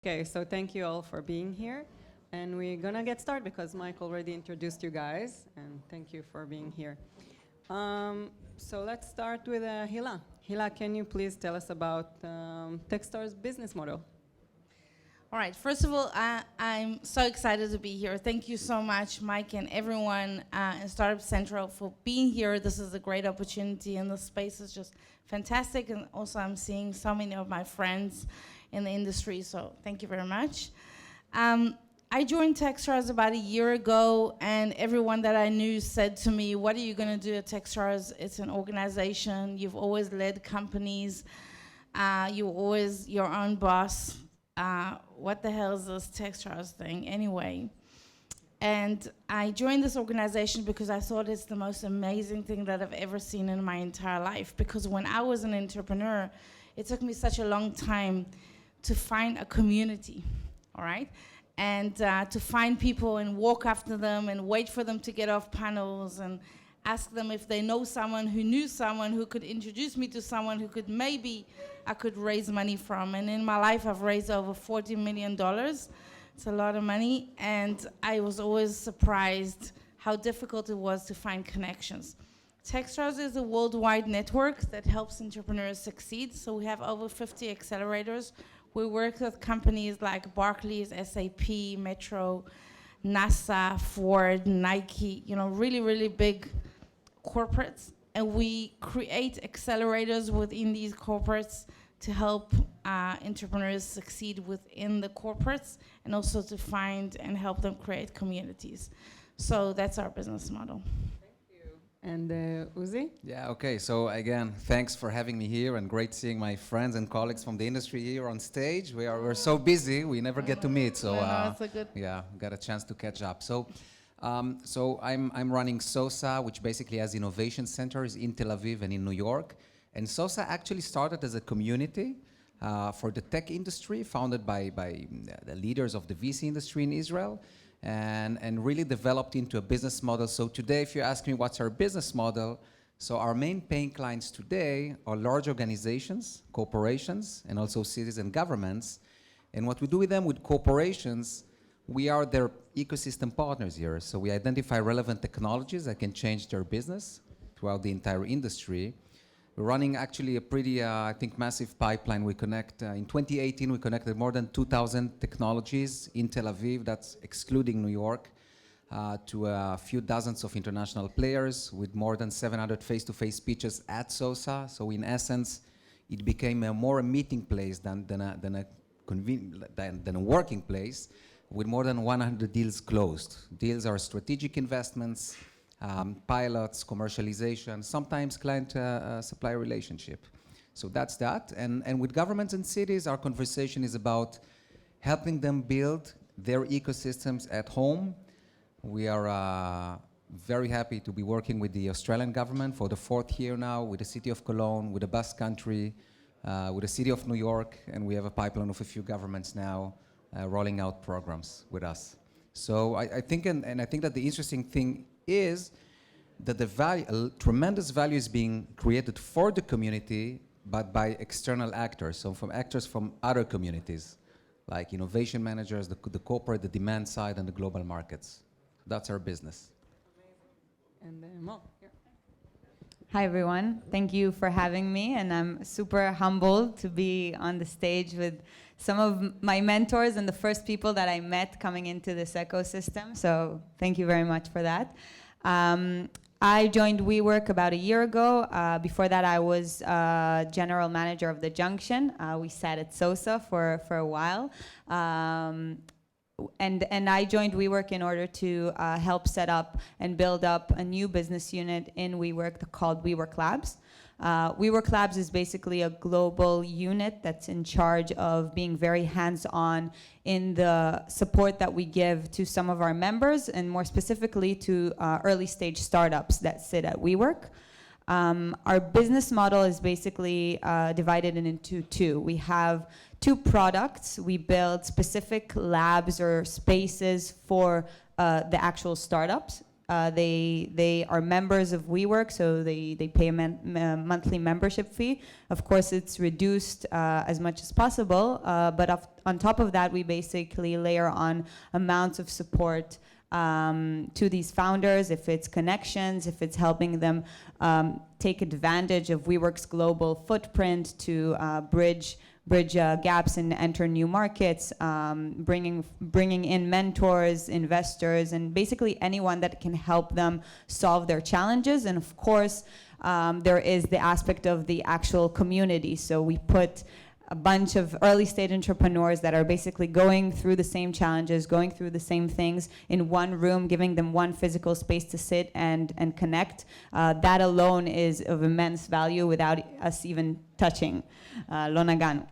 Okay, so thank you all for being here. And we're gonna get started because Mike already introduced you guys, and thank you for being here. So let's start with Hila. Hila, can you please tell us about Techstars' business model? All right, first of all, I'm so excited to be here. Thank you so much, Mike and everyone in Startup Central for being here. This is a great opportunity and the space is just fantastic. And also I'm seeing so many of my friends in the industry, so thank you very much. I joined Techstars about a year ago, and everyone that I knew said to me, what are you gonna do at Techstars? It's an organization, you've always led companies, you're always your own boss. What the hell is this Techstars thing anyway? And I joined this organization because I thought it's the most amazing thing that I've ever seen in my entire life. Because when I was an entrepreneur, it took me such a long time to find a community, all right? And to find people and walk after them and wait for them to get off panels and ask them if they know someone who knew someone who could introduce me to someone who could maybe I could raise money from. And in my life, I've raised over $40 million. It's a lot of money. And I was always surprised how difficult it was to find connections. Techstars is a worldwide network that helps entrepreneurs succeed. So we have over 50 accelerators. We work with companies like Barclays, SAP, Metro, NASA, Ford, Nike, really, really big corporates. And we create accelerators within these corporates to help entrepreneurs succeed within the corporates and also to find and help them create communities. So that's our business model. And Uzi? Yeah, okay. So again, thanks for having me here, and great seeing my friends and colleagues from the industry here on stage. We're so busy, we never get to meet. So yeah, got a chance to catch up. So I'm running Sosa, which basically has innovation centers in Tel Aviv and in New York. And Sosa actually started as a community for the tech industry, founded by the leaders of the VC industry in Israel. And really developed into a business model. So today, if you ask me what's our business model, so our main paying clients today are large organizations, corporations, and also cities and governments. And what we do with them, with corporations, we are their ecosystem partners here. So we identify relevant technologies that can change their business throughout the entire industry. We're running actually a pretty, I think, massive pipeline. We connect, in 2018, we connected more than 2,000 technologies in Tel Aviv, that's excluding New York, to a few dozens of international players with more than 700 face-to-face speeches at Sosa. So in essence, it became more a meeting place than a working place, with more than 100 deals closed. Deals are strategic investments, pilots, commercialization, sometimes client-supplier relationship. So that's that. And with governments and cities, our conversation is about helping them build their ecosystems at home. We are very happy to be working with the Australian government for the 4th year now, with the city of Cologne, with the Basque Country, with the city of New York, and we have a pipeline of a few governments now rolling out programs with us. So I think, and I think that the interesting thing is that tremendous value is being created for the community, but by external actors, so from actors from other communities, like innovation managers, the corporate, the demand side, and the global markets. That's our business. And Mo, here. Hi, everyone. Thank you for having me, and I'm super humbled to be on the stage with some of my mentors and the first people that I met coming into this ecosystem, so thank you very much for that. I joined Wework about a year ago. Before that, I was general manager of the Junction. We sat at Sosa for a while. And I joined Wework in order to help set up and build up a new business unit in Wework called Wework Labs. Wework Labs is basically a global unit that's in charge of being very hands-on in the support that we give to some of our members, and more specifically to early-stage startups that sit at Wework. Our business model is basically divided into two. We have 2 products. We build specific labs or spaces for the actual startups. They are members of Wework, so they pay a monthly membership fee. Of course, it's reduced as much as possible, but on top of that, we basically layer on amounts of support to these founders, if it's connections, if it's helping them take advantage of Wework's global footprint to bridge gaps and enter new markets, bringing in mentors, investors, and basically anyone that can help them solve their challenges. And of course, there is the aspect of the actual community. So we put a bunch of early stage entrepreneurs that are basically going through the same challenges, going through the same things in one room, giving them one physical space to sit and connect. That alone is of immense value without us even touching. Lo naganu.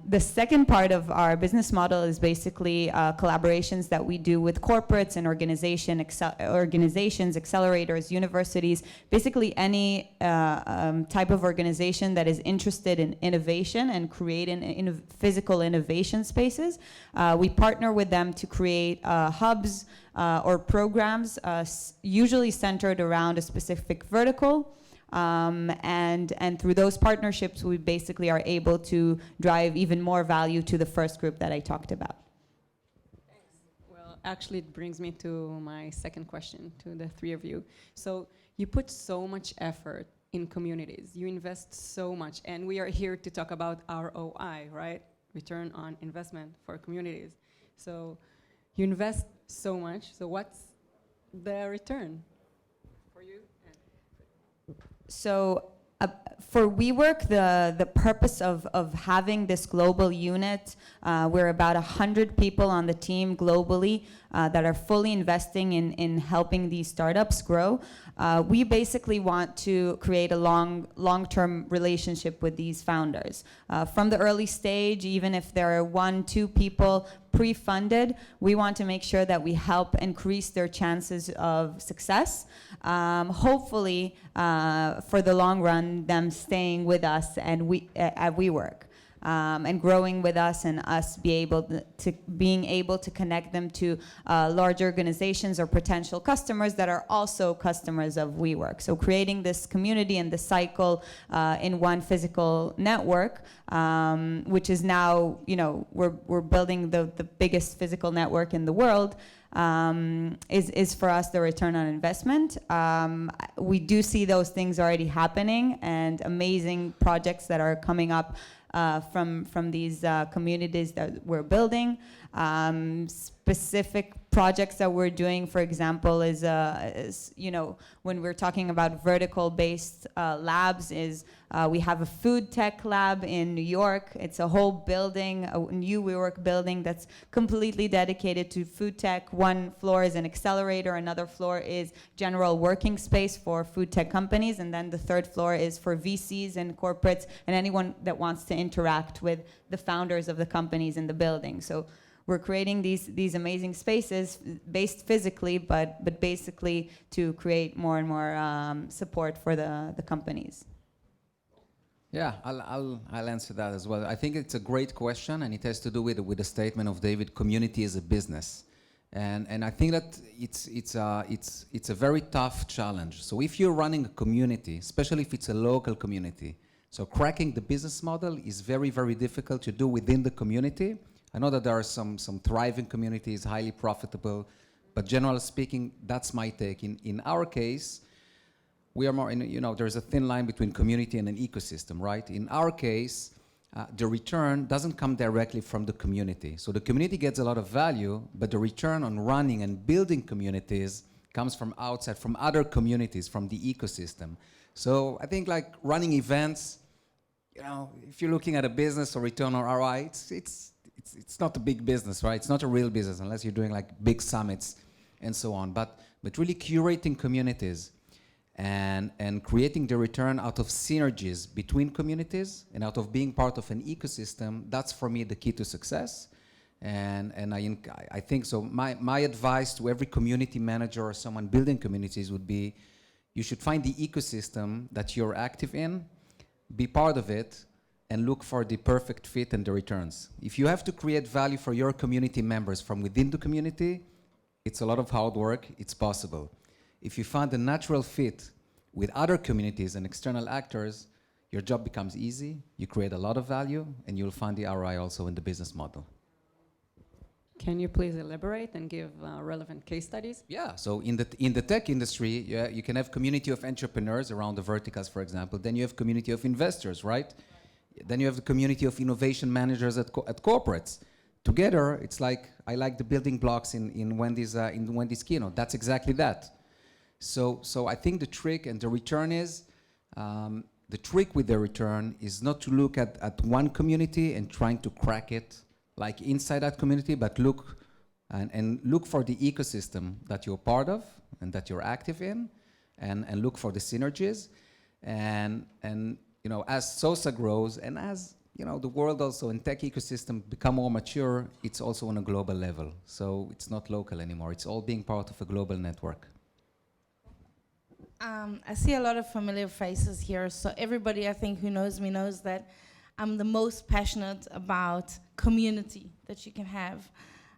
The second part of our business model is basically collaborations that we do with corporates and organizations, accelerators, universities, basically any type of organization that is interested in innovation and creating physical innovation spaces. We partner with them to create hubs or programs, usually centered around a specific vertical. And through those partnerships, we basically are able to drive even more value to the first group that I talked about. Thanks. Well, actually, it brings me to my second question to the three of you. So you put so much effort in communities. You invest so much. And we are here to talk about ROI, right? Return on investment for communities. So you invest so much. So what's the return for you? So for Wework, the purpose of having this global unit, we're about 100 people on the team globally that are fully investing in helping these startups grow. We basically want to create a long-term relationship with these founders. From the early stage, even if there are 1-2 people pre-funded, we want to make sure that we help increase their chances of success. Hopefully, for the long run, them staying with us and at Wework. And growing with us and us being able to connect them to large organizations or potential customers that are also customers of Wework. So creating this community and the cycle in one physical network, which is now, we're building the biggest physical network in the world. Is for us the return on investment. We do see those things already happening and amazing projects that are coming up from these communities that we're building. Specific projects that we're doing, for example, is when we're talking about vertical-based labs, we have a food tech lab in New York. It's a whole building, a new Wework building that's completely dedicated to food tech. One floor is an accelerator, another floor is general working space for food tech companies, and then the third floor is for VCs and corporates and anyone that wants to interact with the founders of the companies in the building. So we're creating these amazing spaces based physically, but basically to create more and more support for the companies. Yeah, I'll answer that as well. I think it's a great question, and it has to do with the statement of David: community is a business, and I think that it's a very tough challenge. So if you're running a community, especially if it's a local community, so cracking the business model is very, very difficult to do within the community. I know that there are some thriving communities, highly profitable, but generally speaking, that's my take. In our case, we are more there's a thin line between community and an ecosystem, right? In our case, the return doesn't come directly from the community. So the community gets a lot of value, but the return on running and building communities comes from outside, from other communities, from the ecosystem. So I think like running events, if you're looking at a business or return on ROI, it's not a big business, right? It's not a real business unless you're doing like big summits and so on. But really curating communities and creating the return out of synergies between communities and out of being part of an ecosystem, that's for me the key to success. And I think so. My advice to every community manager or someone building communities would be, you should find the ecosystem that you're active in, be part of it, and look for the perfect fit and the returns. If you have to create value for your community members from within the community, It's a lot of hard work. It's possible. If you find a natural fit with other communities and external actors, your job becomes easy, you create a lot of value, and you'll find the ROI also in the business model. Can you please elaborate and give relevant case studies? Yeah, so in the tech industry, you can have community of entrepreneurs around the verticals, for example. Then you have community of investors, right? Then you have the community of innovation managers at corporates. Together, it's like, I like the building blocks in Wendy's keynote. That's exactly that. So I think the trick and the return is, the trick with the return is not to look at one community and trying to crack it like inside that community, but look for the ecosystem that you're part of and that you're active in, and look for the synergies. And you know, as Sosa grows and as you know the world also in tech ecosystem become more mature, it's also on a global level. So it's not local anymore. It's all being part of a global network. I see a lot of familiar faces here. So everybody, I think, who knows me knows that I'm the most passionate about community that you can have.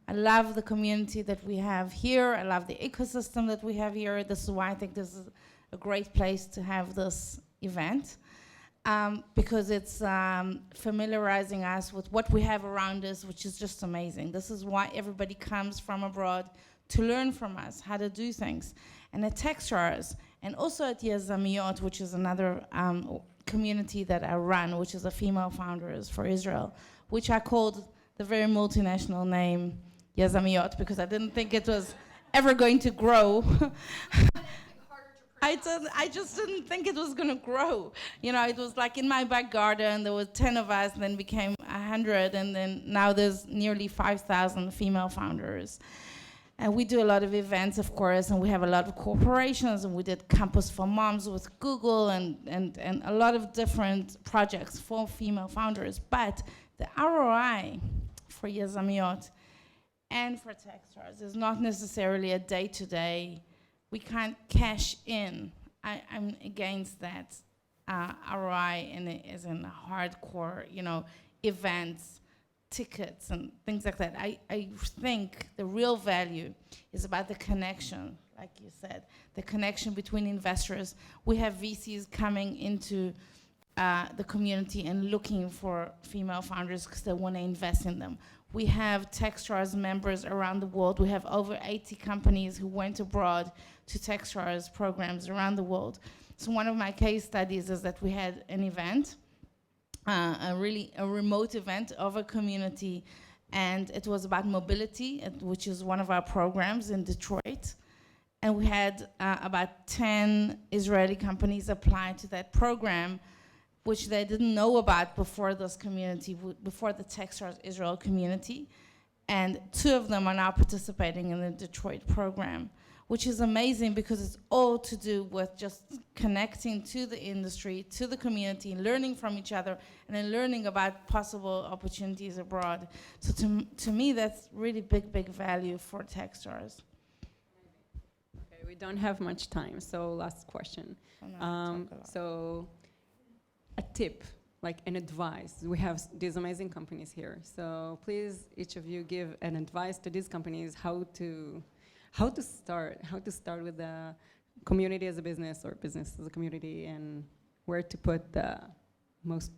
I love the community that we have here. I love the ecosystem that we have here. This is why I think this is a great place to have this event, because it's familiarizing us with what we have around us, which is just amazing. This is why everybody comes from abroad to learn from us how to do things. And at Techstars, and also at Yazamiot, which is another community that I run, which is a female founders for Israel, which I called the very multinational name Yazamiot because I didn't think it was ever going to grow. I just didn't think it was going to grow. You know, it was like in my back garden, there were 10 of us, and then became 100, and then now there's nearly 5,000 female founders. And we do a lot of events, of course, and we have a lot of corporations, and we did Campus for Moms with Google and a lot of different projects for female founders. But the ROI for Yazamiot and for Techstars is not necessarily a day-to-day. We can't cash in. I'm against that ROI as in hardcore, you know, events, tickets and things like that. I think the real value is about the connection, like you said, the connection between investors. We have VCs coming into the community and looking for female founders because they want to invest in them. We have Techstars members around the world. We have over 80 companies who went abroad to Techstars programs around the world. So one of my case studies is that we had an event, a remote event of a community, and it was about mobility, which is one of our programs in Detroit. And we had about 10 Israeli companies apply to that program, which they didn't know about before this community, before the Techstars Israel community. And 2 of them are now participating in the Detroit program, which is amazing because it's all to do with just connecting to the industry, to the community, learning from each other, and then learning about possible opportunities abroad. So to me, that's really big value for Techstars. Okay, we don't have much time, so last question. So a tip, like an advice. We have these amazing companies here. So please, each of you give an advice to these companies how to start with the community as a business or business as a community, and where to put the most.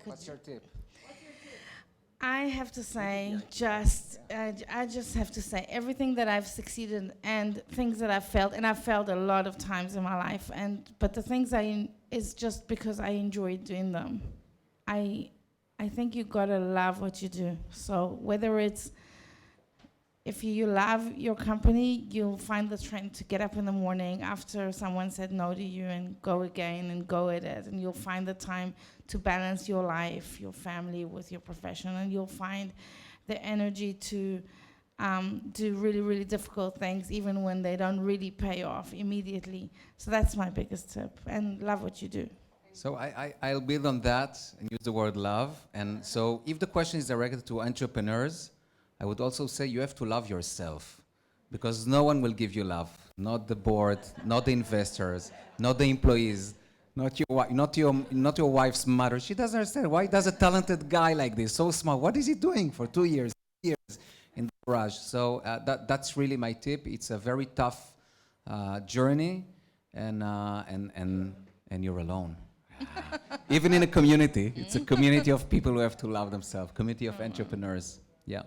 What's your tip? I have to say, I just have to say, everything that I've succeeded and things that I've failed, and I've failed a lot of times in my life, but the things is just because I enjoy doing them. I think you gotta love what you do. So whether it's, if you love your company, you'll find the strength to get up in the morning after someone said no to you and go again and go at it. And you'll find the time to balance your life, your family with your profession. And you'll find the energy to do really difficult things, even when they don't really pay off immediately. So that's my biggest tip. And love what you do. So I'll build on that and use the word love. And so if the question is directed to entrepreneurs, I would also say you have to love yourself, because no one will give you love. Not the board, not the investors, not the employees, not your wife's mother. She doesn't understand. Why does a talented guy like this, so smart, what is he doing for 2 years, 3 years in the garage? So that's really my tip. It's a very tough journey, and you're alone. Even in a community, it's a community of people who have to love themselves, community of entrepreneurs. Yeah.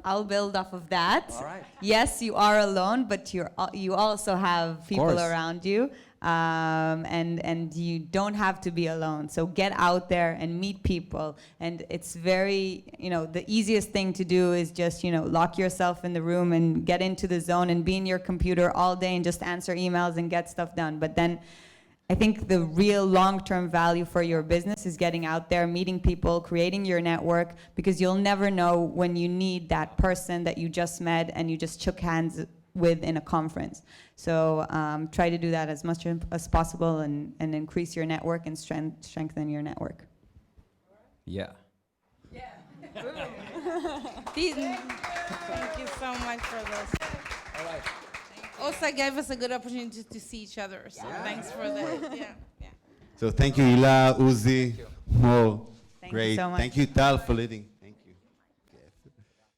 I'll build off of that. All right. Yes, you are alone, but you also have people around you, and you don't have to be alone. So get out there and meet people. And it's very, the easiest thing to do is just, lock yourself in the room and get into the zone and be in your computer all day and just answer emails and get stuff done. But then I think the real long-term value for your business is getting out there, meeting people, creating your network, because you'll never know when you need that person that you just met and you just shook hands with in a conference. So try to do that as much as possible and increase your network and strengthen your network. Yeah. Thank you so much for this. All right. Osa gave us a good opportunity to see each other, so thanks for that. Yeah. So thank you, Hila, Uzi, Mo. Thank you Great. so much. Thank you, Tal, for leading.